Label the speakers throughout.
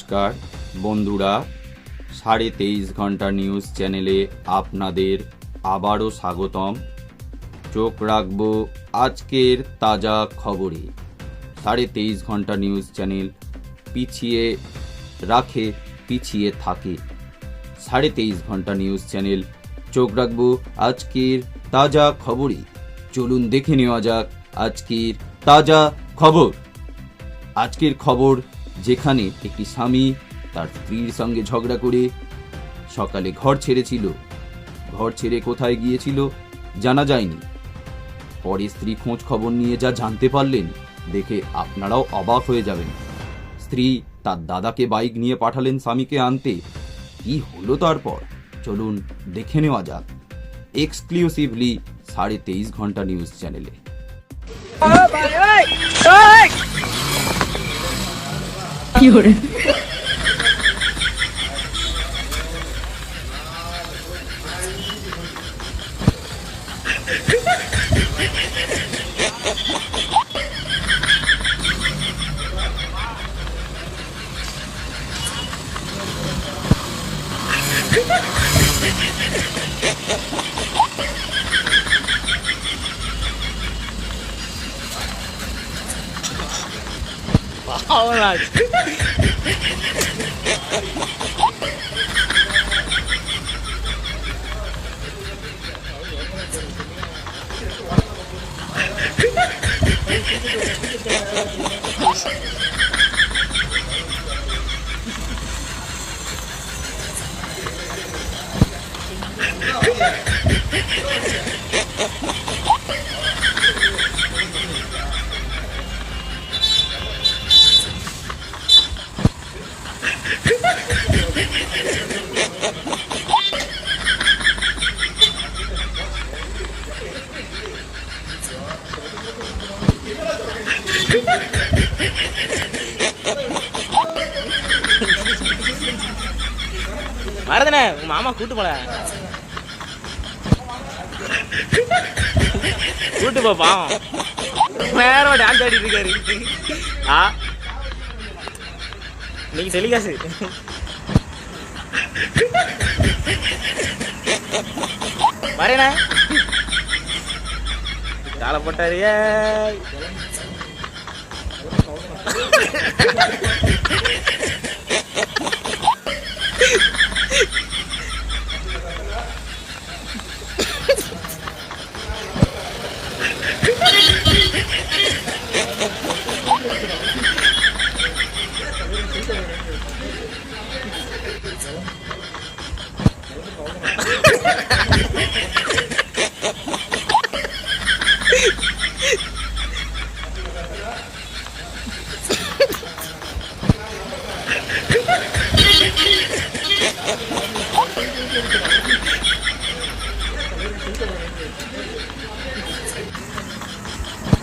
Speaker 1: নমস্কার বন্ধুরা, 23.5 ঘন্টা নিউজ চ্যানেলে আপনাদের আবারও স্বাগতম। চোখ রাখবো আজকের তাজা খবরে। 23.5 ঘন্টা নিউজ চ্যানেল পিছিয়ে রাখে, পিছিয়ে থাকে। 23.5 ঘন্টা নিউজ চ্যানেল চোখ রাখবো আজকের তাজা খবরে। চলুন দেখে নেওয়া যাক আজকের তাজা খবর। আজকের খবর, যেখানে একটি স্বামী তার স্ত্রীর সঙ্গে ঝগড়া করে সকালে ঘর ছেড়েছিল। ঘর ছেড়ে কোথায় গিয়েছিল জানা যায়নি। পরে স্ত্রী খোঁজ খবর নিয়ে যা জানতে পারলেন, দেখে আপনারাও অবাক হয়ে যাবেন। স্ত্রী তার দাদাকে বাইক নিয়ে পাঠালেন স্বামীকে আনতে। কি হলো তারপর, চলুন দেখে নেওয়া যাক এক্সক্লুসিভলি 23.5 ঘন্টা নিউজ চ্যানেলে।
Speaker 2: வரதுனே உங்க மாமா கூட்டு போல கூட்டு போப்பா நேரம் டான்ஸ் ஆடிட்டு இருக்காரு. நீங்க தெளிகாசு வரேண்ணே காலை போட்டாரு.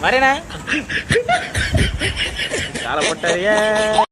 Speaker 2: வரேண்ணே காலை போட்டாரு.